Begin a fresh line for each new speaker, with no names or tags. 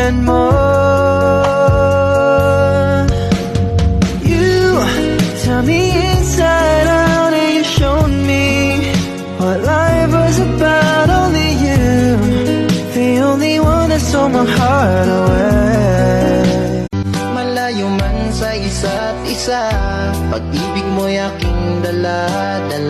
and more. You tell me inside out and you showed me what life was about. Only you, the only one that stole my heart away.
Malayo man sa isa't isa, pag